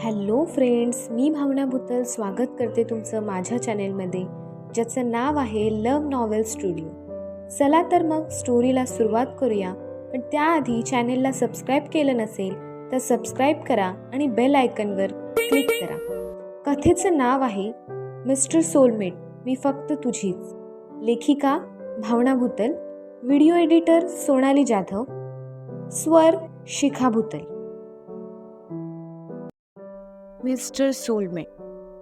Hello friends, मी भावना भुतल स्वागत करते तुमचं माझ्या चॅनेलमध्ये, ज्याचं नाव आहे लव्ह नॉवेल स्टुडिओ. चला तर मग स्टोरीला सुरुवात करूया. पण त्याआधी चॅनेलला सबस्क्राईब केलं नसेल तर सबस्क्राईब करा आणि बेल आयकनवर क्लिक करा. कथेचं नाव आहे मिस्टर सोलमेट, मी फक्त तुझीच. लेखिका भावना भुतल, व्हिडिओ एडिटर सोनाली जाधव, स्वर शिखा भुतल. मिस्टर सोलमेट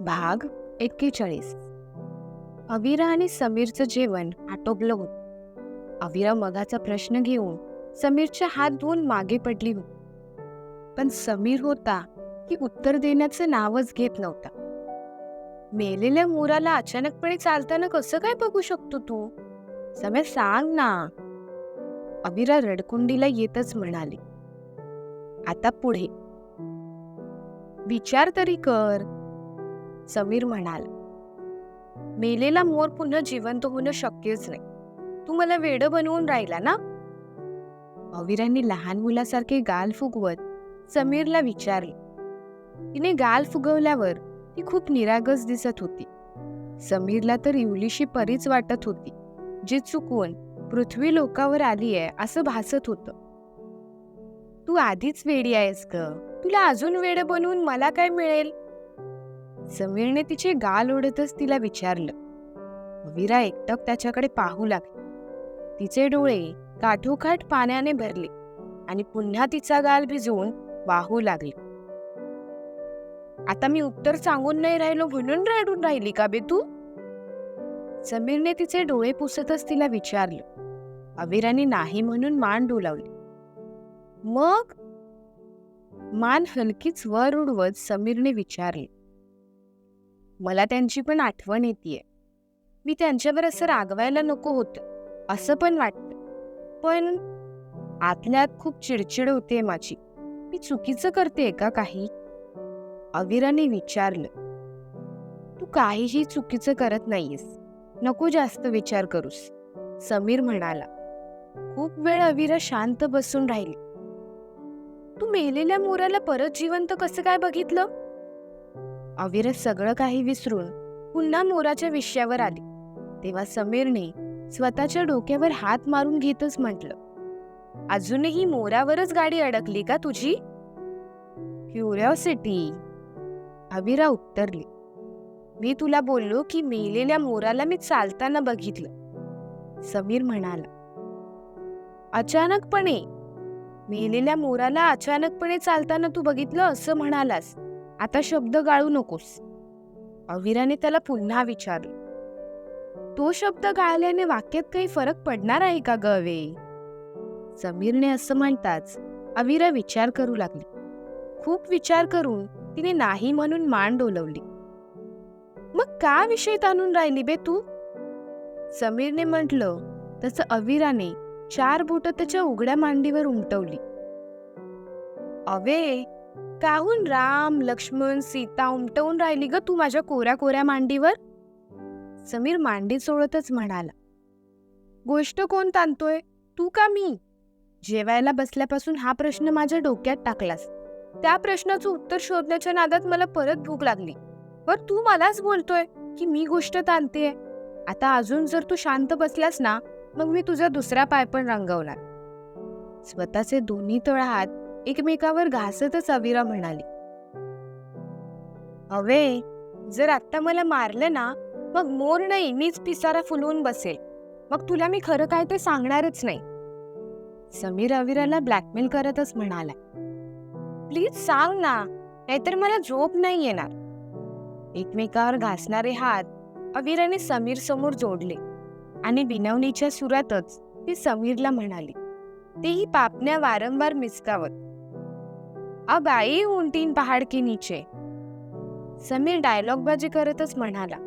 भाग 41. अविरा आणि समीरचं जेवण आटोपलं होतं. अविरा मगाचा प्रश्न घेऊन समीरच्या हात धुवून मागे पडली होती, पण समीर होता की उत्तर देण्याचं नावच घेत नव्हता. मेलेल्या मोराला अचानकपणे चालताना कसं काय बघू शकतो तू? समीर सांग ना. अविरा रडकुंडीला येतच म्हणाली, आता पुढे विचार तरी कर. समीर म्हणाला, मेलेला मोर पुन्हा जिवंत होणं शक्यच नाही. तू मला वेडं बनवून राहिला ना? अविरांनी लहान मुलासारखे गाल फुगवत समीरला विचारले. तिने गाल फुगवल्यावर ती खूप निरागस दिसत होती. समीरला तर इवलीशी परीच वाटत होती, जी चुकवून पृथ्वी लोकावर आली आहे असं भासत होतं. तू आधीच वेडी आहेस ग, तुला अजून वेड बनवून मला काय मिळेल? समीरने तिचे गाल ओढतच तिला विचारलं. अविरा एकटक त्याच्याकडे पाहू लागली. तिचे डोळे काठोकाठ पाण्याने भरले आणि पुन्हा तिचा गाल भिजवून वाहू लागले. आता मी उत्तर सांगून नाही राहिलो म्हणून रडून राहिली का बे तू? समीरने तिचे डोळे पुसतच तिला विचारलं. अविराने नाही म्हणून मान डोलावली. मग मान हलकीच वर उडवत समीरने विचारले, मला त्यांची पण आठवण येतेय. मी त्यांच्यावर असं रागवायला नको होतं असं पण वाटतं, पण आतल्यात खूप चिडचिड होते माझी. मी चुकीचं करते का काही? अविराने विचारलं. तू काहीही चुकीचं करत नाहीयेस, नको जास्त विचार करूस, समीर म्हणाला. खूप वेळ अविरा शांत बसून राहिली. तू मेलेल्या मोराला परत जिवंत कसं काय बघितलं? अविरा सगळं काही विसरून पुन्हा मोराच्या विषयावर आली. तेव्हा समीरने स्वतःच्या डोक्यावर हात मारून घेतच म्हटलं, अजूनही मोरावरच गाडी अडकली का तुझी? क्युरिओसिटी. अविरा उत्तरली. मी तुला बोललो की मेलेल्या मोराला मी चालताना बघितलं, समीर म्हणाला. अचानकपणे? मेलेल्या मोराला अचानकपणे चालताना तू बघितलं असं म्हणालास, आता शब्द गाळू नकोस. अविराने त्याला पुन्हा विचारलं. तो शब्द गाळल्याने वाक्यात काही फरक पडणार आहे का गवे? समीरने असं म्हणताच अविरा विचार करू लागली. खूप विचार करून तिने नाही म्हणून मान डोलवली. मग का विषय ताणून राहिली बे तू? समीरने म्हटलं तसं अविराने 4 बोटं त्याच्या उघड्या मांडीवर उमटवली. अवे, काहून राम लक्ष्मण सीता उमटवून राहिली ग तू माझ्या कोऱ्या कोऱ्या मांडीवर? समीर मांडी चोळतच म्हणाला. गोष्ट कोण ताणतोय, तू का मी? जेवायला बसल्यापासून हा प्रश्न माझ्या डोक्यात टाकलास. त्या प्रश्नाचं उत्तर शोधण्याच्या नादात मला परत भूक लागली. वर तू मलाच बोलतोय की मी गोष्ट ताणतेय. आता अजून जर तू शांत बसलास ना, मग मी तुझा दुसरा पाय पण रंगवणार. स्वतःचे दोन्ही तळहात एकमेकावर घासतच अविरा म्हणाली. अवे, जर आत्ता मला मारलं ना, मग मोर नाही मीच पिसारा फुलवून बसेल. मग तुला मी खरं काय ते सांगणारच नाही. समीर अविराला ब्लॅकमेल करतच म्हणाला. प्लीज सांग ना, नाहीतर मला झोप नाही येणार. एकमेकावर घासणारे हात अविराने समीर समोर जोडले आणि विनवणीच्या सुरातच ती समीरला म्हणाली, तेही पापण्या वारंवार मिचकावत. अब आई उन 3 पहाड के नीचे. समीर डायलॉगबाजी करतच म्हणाला.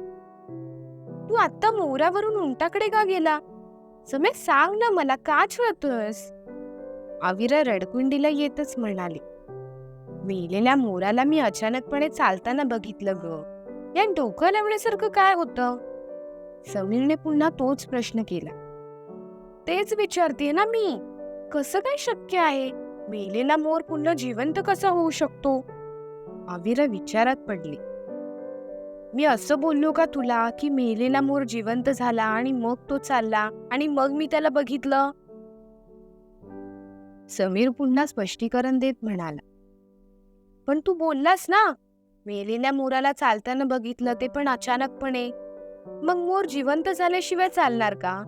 तू आत्ता मोरावरून उंटाकडे का गेला? समीर सांग ना, मला का छळतोयस? अविरा रडकुंडीला येतच म्हणाली. मेलेल्या मोराला मी अचानकपणे चालताना बघितलं ग, या डोकं लावण्यासारखं काय होतं? समीरने पुन्हा तोच प्रश्न केला. तेच विचारते ना मी, कसं काय शक्य आहे? मेलेला मोर पुन्हा जिवंत कसा होऊ शकतो? अविरा विचारात पडली. मी असं बोललो का तुला की मेलेला मोर जिवंत झाला आणि मग तो चालला आणि मग मी त्याला बघितलं? समीर पुन्हा स्पष्टीकरण देत म्हणाला, पण तू बोललास ना, मेलेल्या मोराला चालताना बघितलं, ते पण अचानकपणे. मग मोर जिवंत झाल्याशिवाय चालणार का?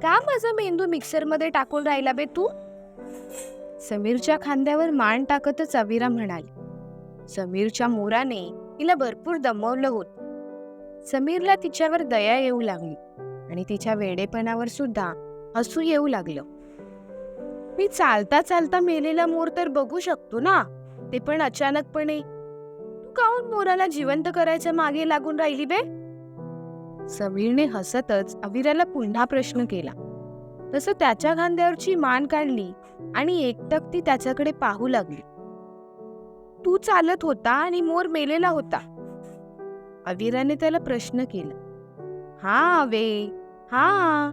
का माझा मेंदू मिक्सरमध्ये टाकून राहिला बे तू? समीरच्या खांद्यावर मान टाकतच अविरा म्हणाली. समीरच्या मोराने तिला भरपूर दमवलं होतं. समीरला तिच्यावर दया येऊ लागली आणि तिच्या वेडेपणावर सुद्धा हसू येऊ लागलं. मी चालता चालता मेलेला मोर तर बघू शकतो ना, ते पण अचानकपणे. तू काहून मोराला जिवंत करायच्या मागे लागून राहिली बे? समीरने हसतच अविराला पुन्हा प्रश्न केला. तसं त्याच्या खांद्यावरची मान काढली आणि एकटक ती त्याच्याकडे पाहू लागली. तू चालत होता आणि मोर मेलेला होता. अविराने त्याला प्रश्न केला. हा अवे, हा.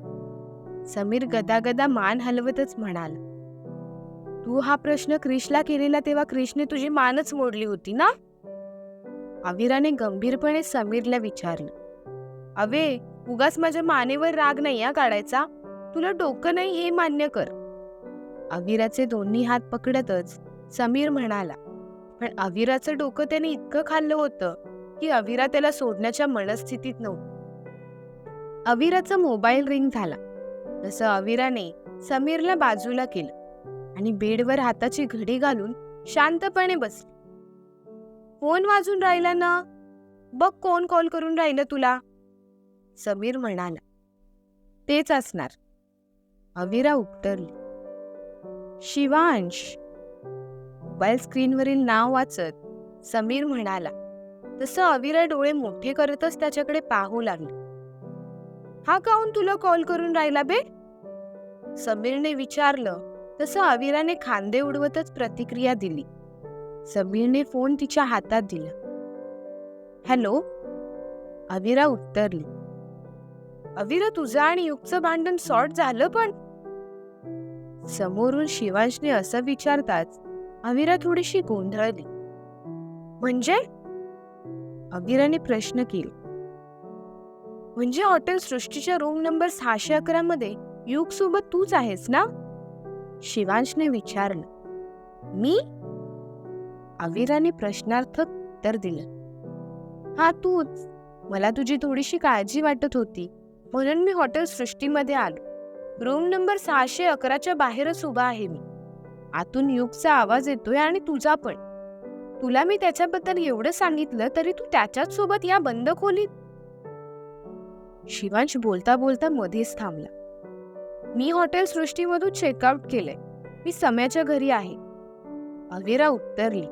समीर गदागदा मान हलवतच म्हणाला. तू हा प्रश्न क्रिशला केलेला तेव्हा क्रिशने तुझी मानच मोडली होती ना? अविराने गंभीरपणे समीरला विचारलं. अवे, उगाच माझ्या मानेवर राग नाही हा काढायचा. तुला डोकं नाही हे मान्य कर. अविराचे दोन्ही हात पकडतच समीर म्हणाला. पण अविराचं डोकं त्याने इतकं खाल्लं होतं की अविरा त्याला सोडण्याच्या मनस्थितीत नव्हती. अविराचा मोबाईल रिंग झाला. तसं अविराने समीरला बाजूला केलं आणि बेडवर हाताची घडी घालून शांतपणे बसली. फोन वाजून राहिला ना, बघ कोण कॉल करून राहिलं तुला? समीर म्हणाला. तेच असणार. अविरा उत्तरली. शिवांश. मोबाईल स्क्रीनवरील नाव वाचत समीर म्हणाला. तसं अविरा डोळे मोठे करतच त्याच्याकडे पाहू लागली. हा काहून तुला कॉल करून राहिला बे? समीरने विचारलं. तसं अविराने खांदे उडवतच प्रतिक्रिया दिली. समीरने फोन तिच्या हातात दिला. हॅलो. अविरा उत्तरली. अविरा, तुझं आणि युगचं भांडण सॉर्ट झालं पण? समोरून शिवांशने असं विचारताच अविरा थोडीशी गोंधळली. म्हणजे? अविराने प्रश्न केला. म्हणजे हॉटेल सृष्टीच्या रूम नंबर 611 मध्ये युग सोबत तूच आहेस ना? शिवांशने विचारलं. मी? अविराने प्रश्नार्थक उत्तर दिलं. हा, तूच. मला तुझी थोडीशी काळजी वाटत होती म्हणून मी हॉटेल सृष्टीमध्ये आलो. रूम नंबर 611च्या बाहेरच उभा आहे मी. आतून युगचा आवाज येतोय आणि तुझा पण. तुला मी त्याच्याबद्दल एवढं सांगितलं तरी तू त्याच्याच सोबत या बंद खोलीत? शिवांश बोलता बोलता मध्येच थांबला. मी हॉटेल सृष्टीमधून चेकआउट केलंय. मी सम्याच्या घरी आहे. अविरा उत्तरली.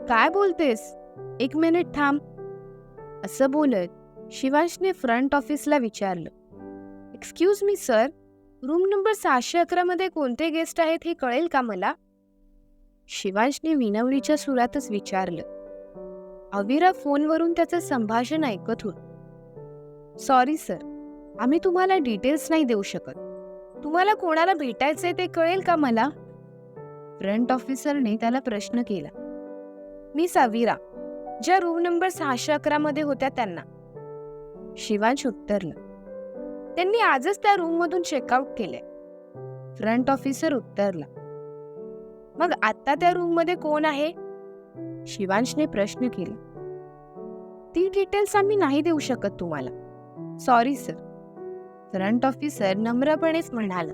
काय बोलतेस? एक मिनिट थांब. असं बोलत शिवांशने फ्रंट ऑफिसला विचारलं. Excuse me sir, room number 611 मध्ये कोणते गेस्ट आहेत हे कळेल का मला? शिवांशने विनवणीच्या सुरातच विचारलं. अविरा फोनवरून त्याचं संभाषण ऐकत होती. सॉरी सर, आम्ही तुम्हाला डिटेल्स नाही देऊ शकत. तुम्हाला कोणाला भेटायचंय ते कळेल का मला? फ्रंट ऑफिसरने त्याला प्रश्न केला. मिस अविरा, ज्या रूम नंबर 611 मध्ये होत्या त्यांना. शिवांश उत्तरला. त्यांनी आजच त्या रूम मधून चेकआउट केलंय. फ्रंट ऑफिसर उत्तरला. मग आता त्या रूम मध्ये कोण आहे? शिवांशने प्रश्न केला. ती डिटेल्स आम्ही नाही देऊ शकत तुम्हाला. Sorry sir. फ्रंट ऑफिसर नम्रपणेच म्हणाला.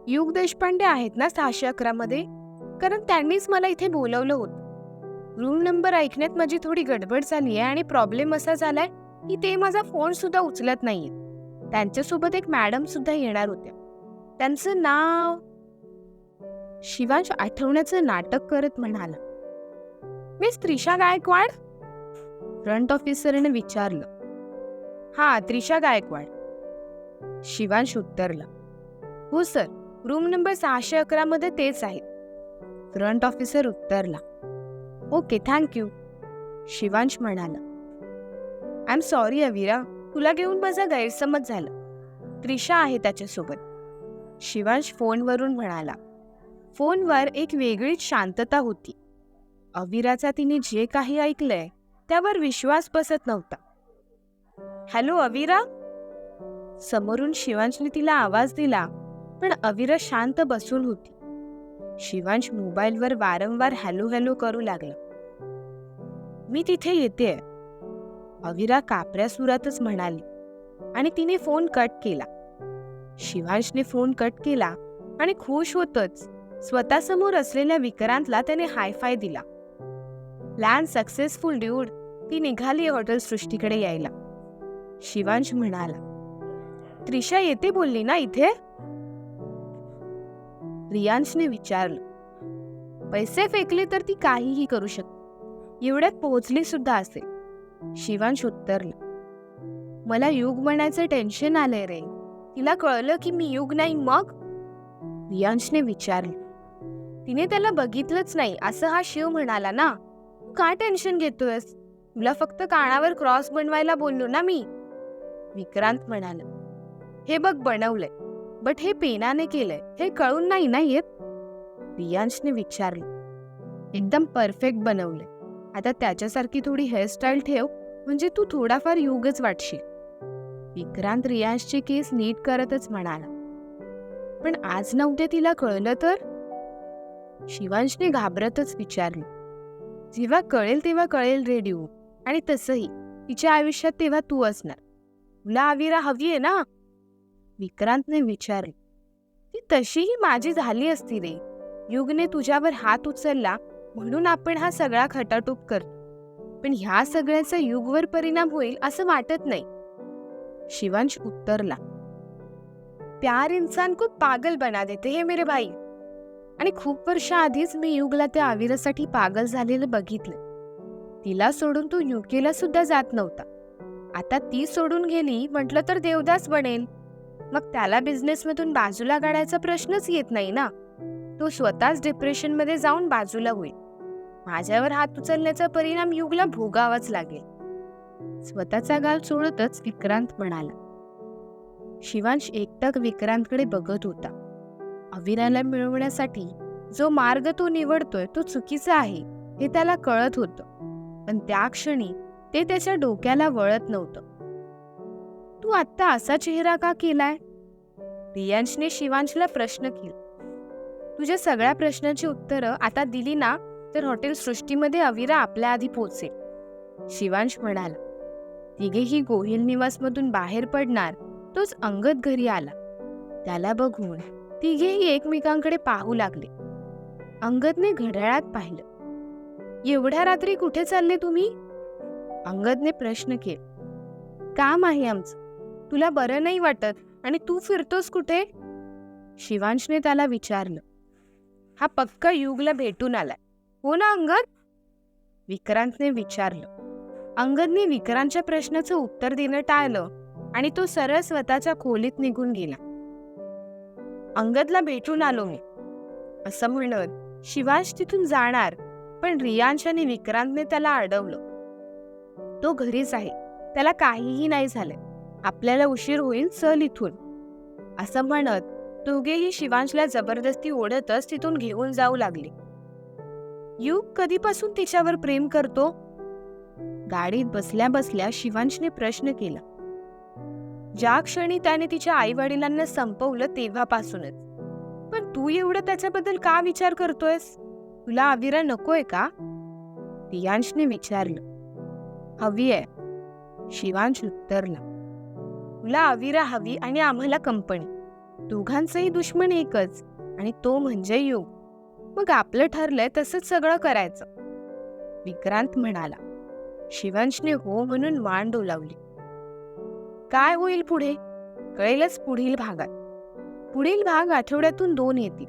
युग देशपांडे आहेत ना 611 मध्ये? कारण त्यांनीच मला इथे बोलवलं होतं. रूम नंबर ऐकण्यात माझी थोडी गडबड झाली आहे आणि प्रॉब्लेम असा झालाय की ते माझा फोन सुद्धा उचलत नाहीये. त्यांच्यासोबत एक मॅडम सुद्धा येणार होत्या. त्यांचं नाव? शिवांश आठवण्याचं नाटक करत म्हणाला. मिस त्रिशा गायकवाड? फ्रंट ऑफिसरने विचारलं. हा, त्रिशा गायकवाड. शिवांश उत्तरला. हो सर, रूम नंबर 611 मध्ये तेच आहेत. फ्रंट ऑफिसर उत्तरला. Okay, thank you. शिवांश म्हणाला. आय एम सॉरी अविरा, तुला घेऊन माझा गैरसमज झाला. त्रिशा आहे त्याच्यासोबत. शिवांश फोनवरून म्हणाला. फोनवर एक वेगळीच शांतता होती. अविराचा तिने जे काही ऐकलंय त्यावर विश्वास बसत नव्हता. हॅलो अविरा. समोरून शिवांशने तिला आवाज दिला, पण अविरा शांत बसून होती. शिवांश मोबाईलवर वारंवार हॅलो हॅलो करू लागला. मी तिथे येतेय, अविरा कापऱ्या सुरातच म्हणाली आणि तिने फोन कट केला. शिवांशने फोन कट केला आणि खुश होतच स्वतःसमोर असलेल्या विक्रांतला त्याने हायफाय दिला. Plan successful dude. ती निघाली हॉटेल सृष्टीकडे यायला. शिवांश म्हणाला, त्रिशा येते बोलली ना इथे? रियांशने विचारलं. पैसे फेकले तर ती काहीही करू शकते, एवढ्यात पोहोचली सुद्धा असेल. शिवांश उत्तरला, मला युग म्हणायचं टेन्शन आलंय रे. तिला कळलं की मी युग नाही मग? रियांशने विचारलं. तिने त्याला बघितलंच नाही असं हा शिव म्हणाला ना. तू का टेन्शन घेतोयस? तुला फक्त कानावर क्रॉस बनवायला बोललो ना मी. विक्रांत म्हणाला, हे बघ बनवलंय, बट हे पेनाने केलंय, हे कळून नाही ना येत? रियांशने विचारलं. एकदम परफेक्ट बनवलंय. आता त्याच्यासारखी थोडी हेअरस्टाईल ठेव, म्हणजे तू थोडाफार युगच वाटशील. विक्रांत रियांशचे केस नीट करतच म्हणाला, पण आज ना उद्या तिला कळलं तर? शिवांशने घाबरतच विचारलं. जेव्हा कळेल तेव्हा कळेल रे ड्यू. आणि तसंही तिच्या आयुष्यात तेव्हा तू असणार. तुला अविरा हवी आहे ना? विक्रांतने विचारले. ती तशीही माझी झाली असती रे. युगने तुझ्यावर हात उचलला म्हणून आपण हा सगळा खटाटोप करतो, पण ह्या सगळ्याचा युगवर परिणाम होईल असं वाटत नाही. शिवांश उत्तरला, प्यार इंसान को पागल बना देते है मेरे भाई. आणि खूप वर्षाआधीच मी युगला त्या अविरासाठी पागल झालेलं बघितलं. तिला सोडून तो युकेला सुद्धा जात नव्हता. आता ती सोडून गेली म्हटलं तर देवदास बनेल. मग त्याला बिझनेसमधून बाजूला काढायचा प्रश्नच येत नाही ना. तो स्वतःच डिप्रेशनमध्ये जाऊन बाजूला होईल. माझ्यावर हात उचलण्याचा परिणाम युगला भोगावाच लागेल. स्वतःचा गाल सोडतच विक्रांत म्हणाला. शिवांश एकटक विक्रांतकडे बघत होता. अविराला मिळवण्यासाठी जो मार्ग तो निवडतोय तो चुकीचा आहे हे त्याला कळत होतं, पण त्या क्षणी ते त्याच्या डोक्याला वळत नव्हतं. तू आत्ता असा चेहरा का केलाय? रियांशने शिवांशला प्रश्न केला. तुझ्या सगळ्या प्रश्नांची उत्तरं आता दिली ना तर हॉटेल सृष्टीमध्ये अविरा आपल्या आधी पोहोचेल. शिवांश म्हणाला. तिघेही गोहिल निवासमधून बाहेर पडणार तोच अंगद घरी आला. त्याला बघून तिघेही एकमेकांकडे पाहू लागले. अंगदने घड्याळात पाहिलं. एवढ्या रात्री कुठे चालले तुम्ही? अंगदने प्रश्न केला. काम आहे आमचं. तुला बरं नाही वाटत आणि तू फिरतोस कुठे? शिवांशने त्याला विचारलं. हा पक्का युगला भेटून आलाय हो ना अंगद? विक्रांतने विचारलं. अंगदने विक्रांतच्या प्रश्नाचं उत्तर देणं टाळलं आणि तो सरळ स्वतःच्या खोलीत निघून गेला. अंगदला भेटून आलो मी, असं म्हणत शिवांश तिथून जाणार, पण रियांश आणि विक्रांतने त्याला अडवलं. तो घरीच आहे, त्याला काहीही नाही झालंय, आपल्याला उशीर होईल, चल इथून, असं म्हणत दोघेही शिवांशला जबरदस्ती ओढतच तिथून घेऊन जाऊ लागले. युग कधीपासून तिच्यावर प्रेम करतो? गाडीत बसल्या बसल्या शिवांशने प्रश्न केला. ज्या क्षणी त्याने तिच्या आई वडिलांना संपवलं तेव्हापासूनच. पण तू एवढं त्याच्याबद्दल का विचार करतोयस? तुला अविरा नकोय का? रियांशने विचारलं. हवी आहे, शिवांश उत्तरला. तुला अविरा हवी आणि आम्हाला कंपनी. दोघांचंही दुश्मन एकच आणि तो म्हणजे युग. मग आपलं ठरलंय तसंच सगळं करायचं, विक्रांत म्हणाला. शिवांशने हो म्हणून मान डोलावली. काय होईल पुढे कळेलच पुढील भागात. पुढील भाग आठवड्यातून 2 येतील.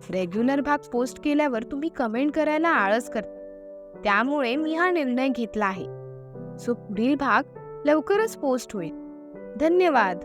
रेग्युलर भाग पोस्ट केल्यावर तुम्ही कमेंट करायला आळस करता, त्यामुळे मी हा निर्णय घेतला आहे. सो पुढील भाग लवकरच पोस्ट होईल. धन्यवाद.